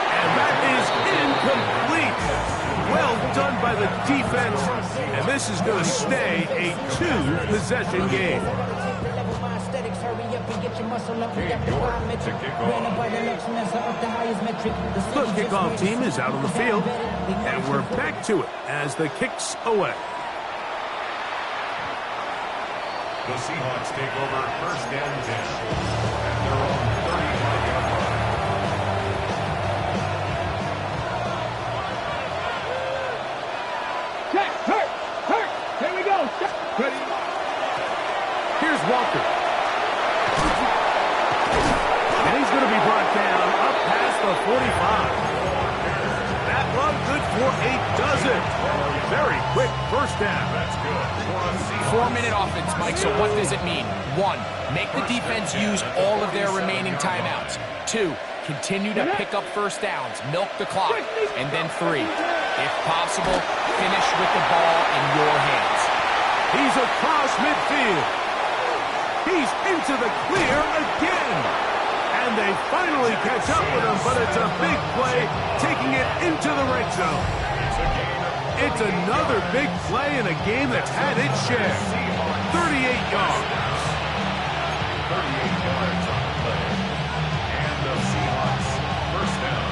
And that is incomplete. Well done by the defense. And this is going to stay a 2-possession game. The kickoff team is out on the field. And we're back to it as the kick's away. The Seahawks take over 1st and 10 at their own 35-yard line. Hurt. Here we go. Ready. Here's Walker. And he's going to be brought down up past the 45. That run good for a dozen. Very quick first down. That's good. 4-minute offense, Mike, so what does it mean? 1, make the defense use all of their remaining timeouts. 2, continue to pick up first downs, milk the clock. And then 3, if possible, finish with the ball in your hands. He's across midfield. He's into the clear again. And they finally catch up with him, but it's a big play, taking it into the red zone. It's another big play in a game that's had its share. 38 yards. 38 yards on the play. And the Seahawks first down.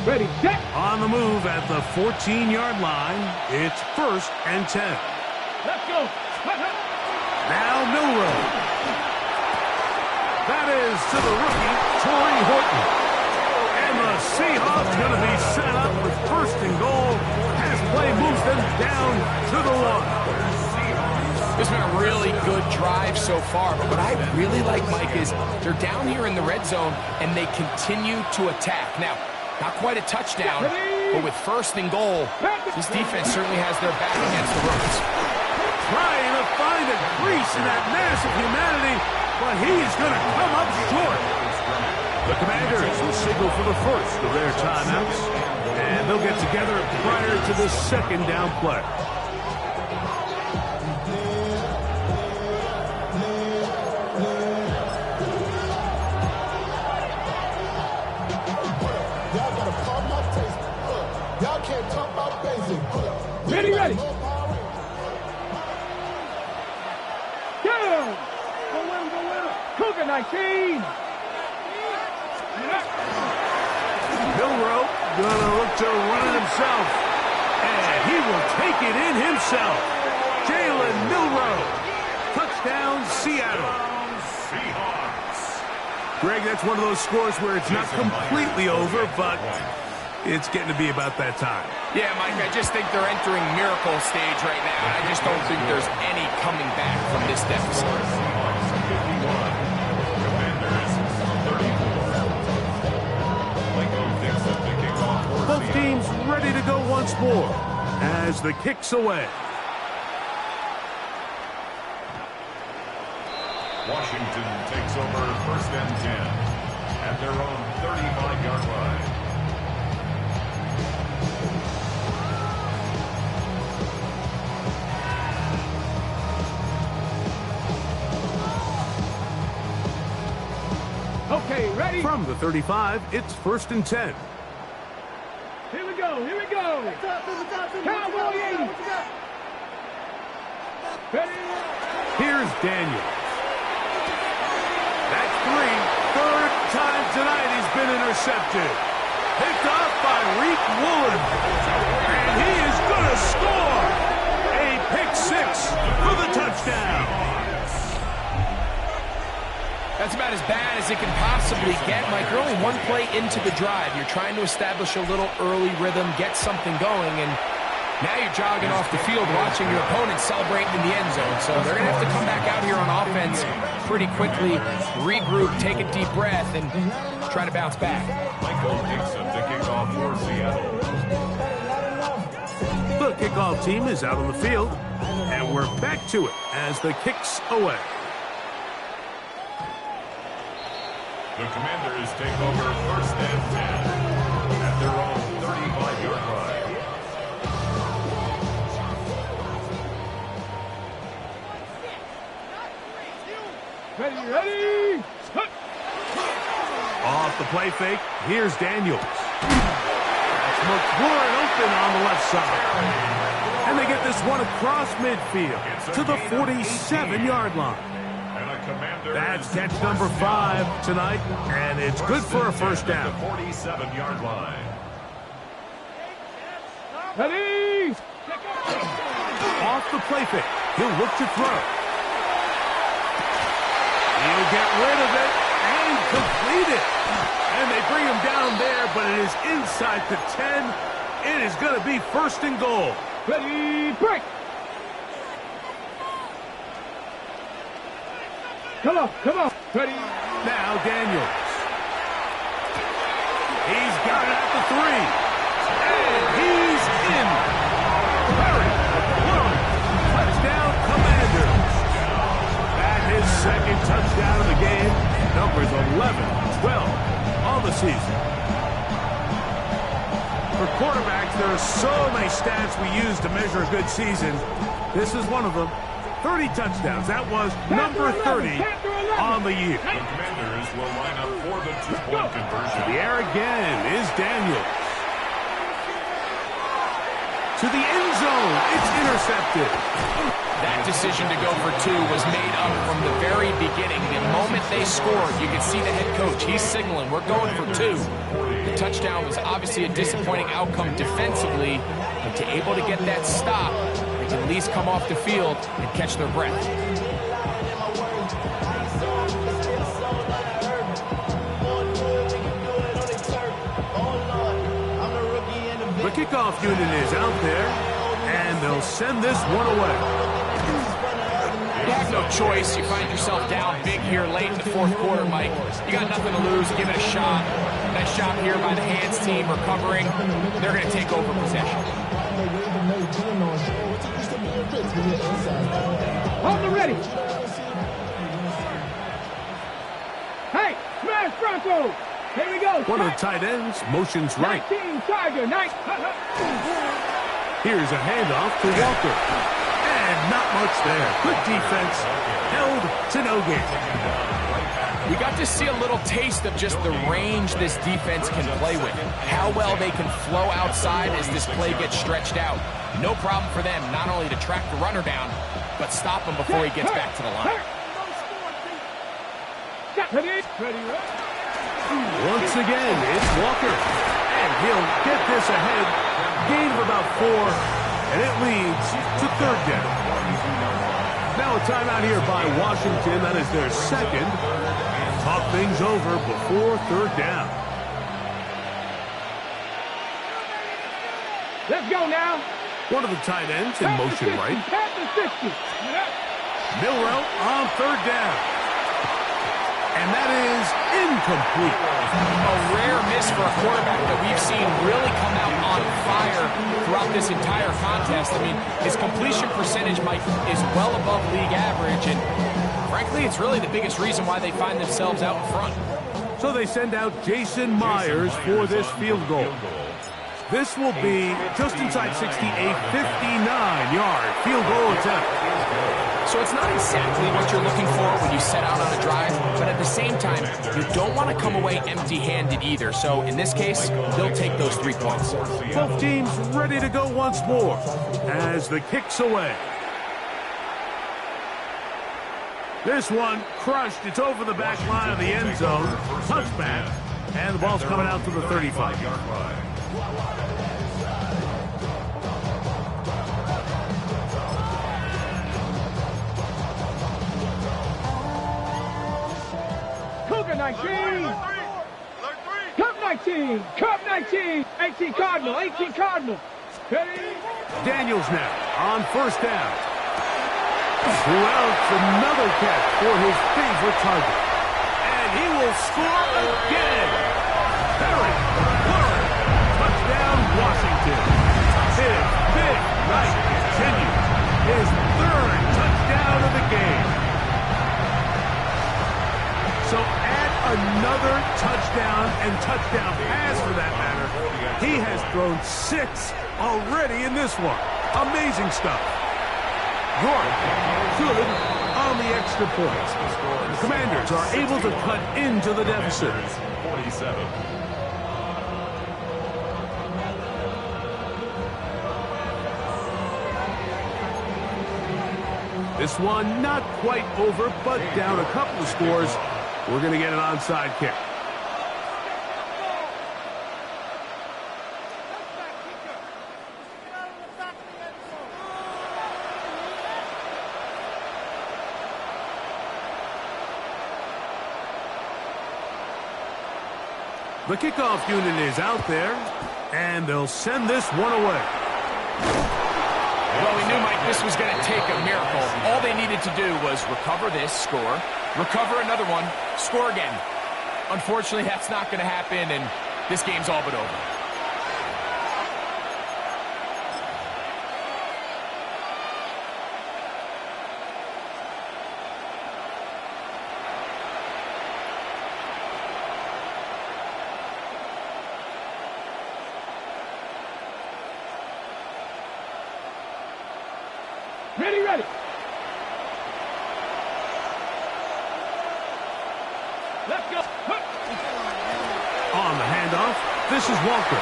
Ready, set. On the move at the 14-yard line, it's 1st and 10. Let's go. Now Milroe. That is to the rookie, Torrey Horton. And the Seahawks going to be set up with first and goal as play moves them down to the 1. This has been a really good drive so far, but what I really like, Mike, is they're down here in the red zone, and they continue to attack. Now, not quite a touchdown, but with first and goal, this defense certainly has their back against the runs. Trying to find a crease in that mass of humanity, but he's going to come up short. The Commanders will signal for the first of their timeouts, and they'll get together prior to the second down play. Ready, ready. Go well. Cougar 19. Milroe gonna look to run it himself. And he will take it in himself. Jalen Milroe. Touchdown, Seattle. Greg, that's one of those scores where it's not completely over, but it's getting to be about that time. Yeah, Mike, I just think they're entering miracle stage right now. I just don't think there's any coming back from this deficit. Both teams ready to go once more as the kick's away. Washington takes over first and 10 at their own 35-yard line. Okay, ready? From the 35, it's first and 10. Here we go. Cowboy 80. Ready? Here's Daniels. That's 3. Third time tonight he's been intercepted. Picked off by Reek Woolen. And he is going to score. A pick 6 for the touchdown. That's about as bad as it can possibly get, Mike. You're only one play into the drive. You're trying to establish a little early rhythm, get something going, and now you're jogging off the field watching your opponent celebrating in the end zone. So they're going to have to come back out here on offense pretty quickly, regroup, take a deep breath, and try to bounce back. Michael Dixon to kick off for Seattle. The kickoff team is out on the field, and we're back to it as the kick's away. The Commanders take over first and 10 at their own 35-yard line. Ready? Off the play fake, here's Daniels. That's McLaurin open on the left side. And they get this one across midfield to the 47-yard line. That's catch number 5 tonight, and it's good for a first down. 47-yard line. Ready? Off the play fake, he'll look to throw. He'll get rid of it and complete it. And they bring him down there, but it is inside the 10. It is going to be first and goal. Ready, break. Come on. Ready. Now Daniels. He's got it at the 3. And he's in. Very well. Touchdown, Commanders. That his second touchdown of the game. Numbers 11, 12 on the season. For quarterbacks, there are so many stats we use to measure a good season. This is one of them. 30 touchdowns. That was number 30 on the year. The Commanders will line up for the two-point conversion. The air again is Daniels. To the end zone. It's intercepted. That decision to go for 2 was made up from the very beginning. The moment they scored, you could see the head coach. He's signaling, we're going for 2. The touchdown was obviously a disappointing outcome defensively, but to able to get that stop, they can at least come off the field and catch their breath. kickoff unit is out there, and they'll send this one away. You have no choice. You find yourself down big here late in the fourth quarter, Mike. You got nothing to lose. Give it a shot. Nice job here by the hands team recovering. They're going to take over possession. Hold the ready. Hey, smash Bronco. Here we go. One of the tight ends motions right. 19 Tiger, nice. Here's a handoff to Walker. And not much there. Good defense. Held to no gain. We got to see a little taste of just the range this defense can play with. How well they can flow outside as this play gets stretched out. No problem for them not only to track the runner down, but stop him before he gets back to the line. Once again, it's Walker. And he'll get this ahead. Gain of about 4. And it leads to third down. Now a timeout here by Washington. That is their second. Talk things over before third down. Let's go now. One of the tight ends in motion right. Pat the 60. Milrow on third down. And that is incomplete. A rare miss for a quarterback that we've seen really come out on fire throughout this entire contest. I mean, his completion percentage, Mike, is well above league average, and frankly, it's really the biggest reason why they find themselves out in front. So they send out Jason Myers for this field goal. This will be just inside 60, a 59-yard field goal attempt. So it's not exactly what you're looking for when you set out on a drive, but at the same time, you don't want to come away empty-handed either. So in this case, they'll take those 3 points. Both teams ready to go once more as the kick's away. This one crushed. It's over the back line of the end zone. Touchback. And the ball's coming out to the 35-yard line. Cougar 19. Cup 19. Cup 19. 18 Cardinal. 18 Cardinal. Ready? Daniels now on first down. Throughout another catch for his favorite target. And he will score again. Perry, Warren, touchdown Washington. His big night continues. His third touchdown of the game. So add another touchdown and touchdown pass for that matter. He has thrown 6 already in this one. Amazing stuff. York, good on the extra points. The Commanders are able to cut into the deficit. 47. This one not quite over, but down a couple of scores. We're going to get an onside kick. The kickoff unit is out there, and they'll send this one away. Well, we knew, Mike, this was going to take a miracle. All they needed to do was recover this, score, recover another one, score again. Unfortunately, that's not going to happen, and this game's all but over. Ready, ready. Let's go. On the handoff, this is Walker.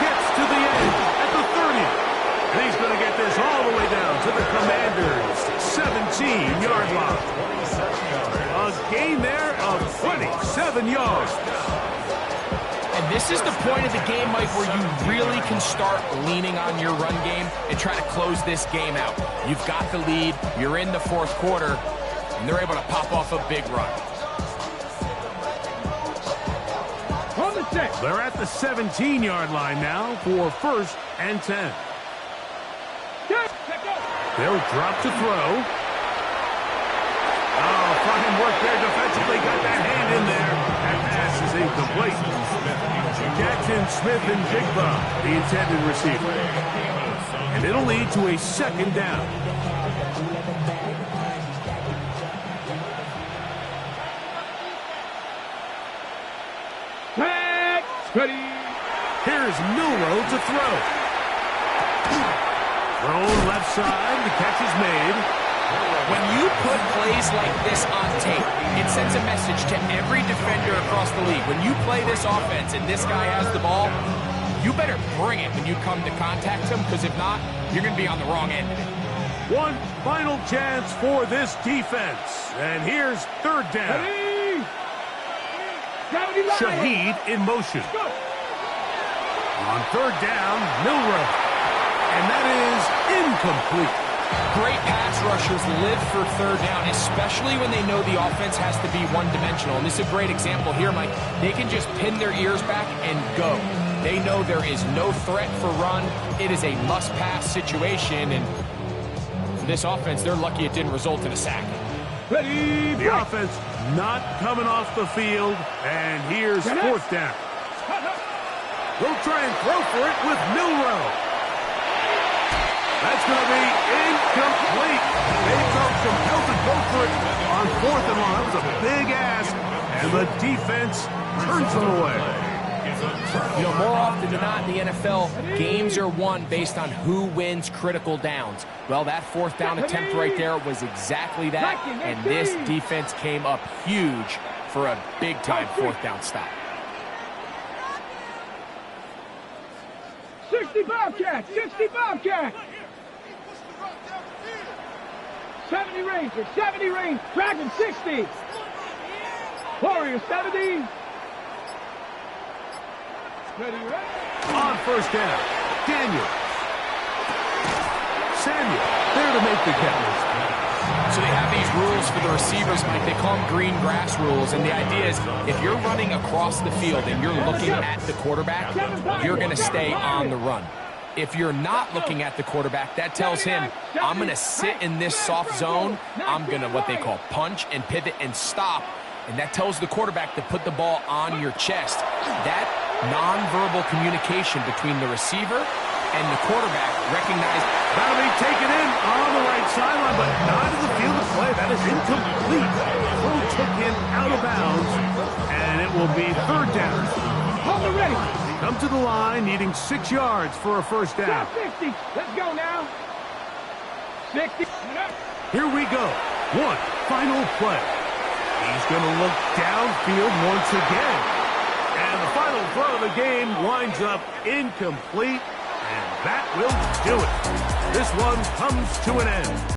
Gets to the end at the 30. And he's going to get this all the way down to the Commanders' 17-yard line. A gain there of 27 yards. And this is the point of the game, Mike, where you really can start leaning on your run game and try to close this game out. You've got the lead, you're in the fourth quarter, and they're able to pop off a big run. On the set. They're at the 17-yard line now for 1st and 10. They'll drop to throw. Oh, fine work there defensively. Got that hand in there. That pass is incomplete. Jackson, Smith, and Jigba, the intended receiver. And it'll lead to a 2nd down. Ready. Here's Milroe to throw. Thrown left side. The catch is made. When you put plays like this on tape, it sends a message to every defender across the league. When you play this offense and this guy has the ball, you better bring it when you come to contact him, because if not, you're going to be on the wrong end of it. One final chance for this defense. And here's 3rd down. Shaheed in motion. On 3rd down, Milroe. And that is incomplete. Great pass rushers live for 3rd down, especially when they know the offense has to be one-dimensional. And this is a great example here, Mike. They can just pin their ears back and go. They know there is no threat for run. It is a must-pass situation. And for this offense, they're lucky it didn't result in a sack. Ready, the offense not coming off the field, and here's 4th down. They'll try and throw for it with Milroe. That's going to be incomplete. They felt compelled to go for it on 4th and long. That was a big ask, and the defense turns them away. You know, more often than not in the NFL, games are won based on who wins critical downs. Well, that 4th down attempt right there was exactly that, and this defense came up huge for a big-time 4th down stop. 60 Bobcat, 60 Bobcat. 70 Ranger, 70 Ranger, Dragon 60. Warrior 70. Ready. On 1st down, Daniel. Samuel, there to make the catch. So they have these rules for the receivers, Mike. They call them green grass rules. And the idea is if you're running across the field and you're looking at the quarterback, you're going to stay on the run. If you're not looking at the quarterback, that tells him, I'm going to sit in this soft zone. I'm going to what they call punch and pivot and stop. And that tells the quarterback to put the ball on your chest. That nonverbal communication between the receiver and the quarterback recognized. That'll be taken in on the right sideline, but not in the field of play. That is incomplete. Throw took him out of bounds, and it will be 3rd down. Hold it ready. Come to the line, needing 6 yards for a 1st down. 60. Let's go now. 60. Here we go. One final play. He's going to look downfield once again. And the final throw of the game winds up incomplete. And that will do it. This one comes to an end.